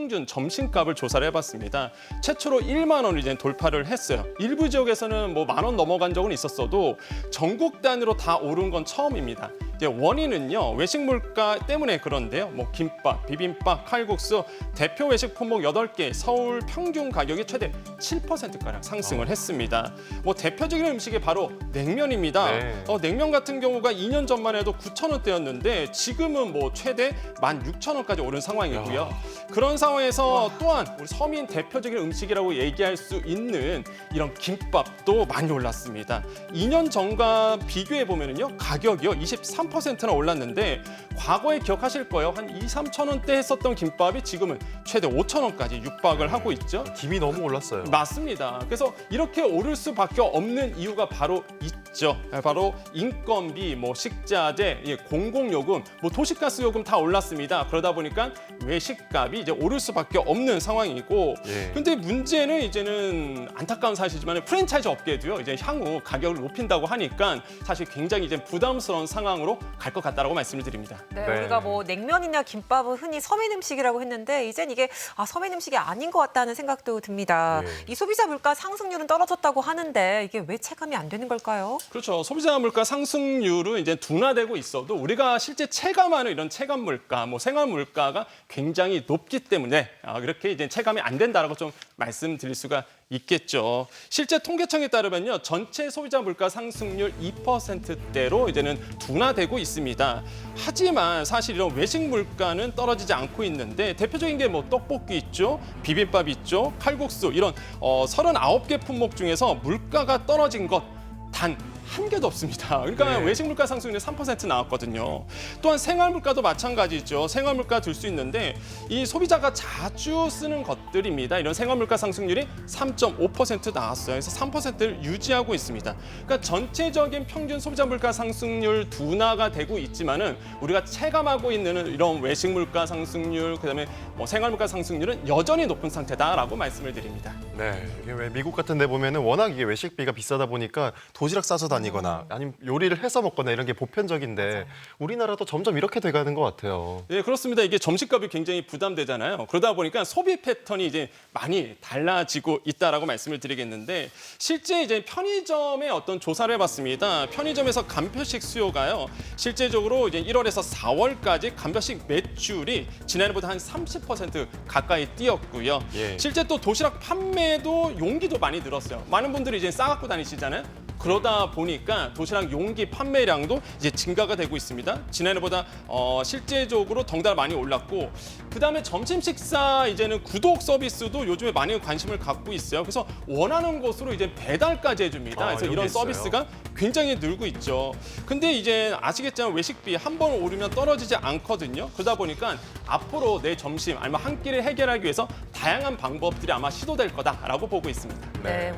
평균 점심값을 조사를 해봤습니다. 최초로 1만 원을 이제 돌파를 했어요. 일부 지역에서는 뭐 10,000원 넘어간 적은 있었어도 전국 단위로 다 오른 건 처음입니다. 이제 원인은요, 외식 물가 때문에 그런데요. 뭐 김밥, 비빔밥, 칼국수, 대표 외식 품목 8개 서울 평균 가격이 최대 7%가량 상승을 했습니다. 뭐 대표적인 음식이 바로 냉면입니다. 네. 냉면 같은 경우가 2년 전만 해도 9,000원대였는데 지금은 뭐 최대 16,000원까지 오른 상황이고요. 그런 상황에서 또한 우리 서민 대표적인 음식이라고 얘기할 수 있는 이런 김밥도 많이 올랐습니다. 2년 전과 비교해 보면요, 가격이요 23%나 올랐는데 과거에 기억하실 거예요. 한 2-3,000원대 했었던 김밥이 지금은 최대 5,000원까지 육박을 하고 있죠. 김이 너무 올랐어요. 맞습니다. 그래서 이렇게 오를 수밖에 없는 이유가 바로 있죠. 바로 인건비, 뭐 식자재, 공공요금, 뭐 도시가스 요금 다 올랐습니다. 그러다 보니까 외식값이 이제 오를 수밖에 없는 상황이고, 예. 근데 문제는 이제는 안타까운 사실이지만 프랜차이즈 업계도요 이제 향후 가격을 높인다고 하니까 사실 굉장히 이제 부담스러운 상황으로 갈 것 같다라고 말씀을 드립니다. 네, 네. 우리가 뭐 냉면이나 김밥은 흔히 서민 음식이라고 했는데 이젠 이게 서민 음식이 아닌 것 같다는 생각도 듭니다. 네. 이 소비자 물가 상승률은 떨어졌다고 하는데 이게 왜 체감이 안 되는 걸까요? 그렇죠. 소비자 물가 상승률은 이제 둔화되고 있어도 우리가 실제 체감하는 이런 체감 물가, 뭐 생활 물가가 굉장히 높기 때문에 그렇게 이제 체감이 안 된다라고 좀 말씀드릴 수가 있겠죠. 실제 통계청에 따르면요, 전체 소비자 물가 상승률 2%대로 이제는 둔화되고 있습니다. 하지만 사실 이런 외식 물가는 떨어지지 않고 있는데 대표적인 게 뭐 떡볶이 있죠, 비빔밥 있죠, 칼국수 이런 39개 품목 중에서 물가가 떨어진 것 단 한 개도 없습니다. 그러니까 네. 외식 물가 상승률 3% 나왔거든요. 또한 생활 물가도 마찬가지죠. 생활 물가 들 수 있는데 이 소비자가 자주 쓰는 것들입니다. 이런 생활 물가 상승률이 3.5% 나왔어요. 그래서 3%를 유지하고 있습니다. 그러니까 전체적인 평균 소비자 물가 상승률 둔화가 되고 있지만은 우리가 체감하고 있는 이런 외식 물가 상승률, 그다음에 뭐 생활 물가 상승률은 여전히 높은 상태다라고 말씀을 드립니다. 네, 이게 왜 미국 같은 데 보면은 워낙 이게 외식비가 비싸다 보니까 도시락 싸서 다니거나 아니면 요리를 해서 먹거나 이런 게 보편적인데 우리나라도 점점 이렇게 돼가는 것 같아요. 네, 그렇습니다. 이게 점심값이 굉장히 부담되잖아요. 그러다 보니까 소비 패턴이 이제 많이 달라지고 있다라고 말씀을 드리겠는데, 실제 이제 편의점의 어떤 조사를 해봤습니다. 편의점에서 간편식 수요가요, 실제적으로 이제 1월에서 4월까지 간편식 매출이 지난해보다 한 30% 가까이 뛰었고요. 예. 실제 또 도시락 판매도 용기도 많이 늘었어요. 많은 분들이 이제 싸갖고 다니시잖아요. 그러다 보니까 도시락 용기 판매량도 이제 증가가 되고 있습니다. 지난해보다 실제적으로 덩달아 많이 올랐고, 그다음에 점심 식사 이제는 구독 서비스도 요즘에 많이 관심을 갖고 있어요. 그래서 원하는 곳으로 이제 배달까지 해줍니다. 그래서 여기 이런 있어요. 서비스가 굉장히 늘고 있죠. 근데 이제 아시겠지만 외식비 한 번 오르면 떨어지지 않거든요. 그러다 보니까 앞으로 내 점심 아니면 한 끼를 해결하기 위해서 다양한 방법들이 아마 시도될 거다라고 보고 있습니다. 네.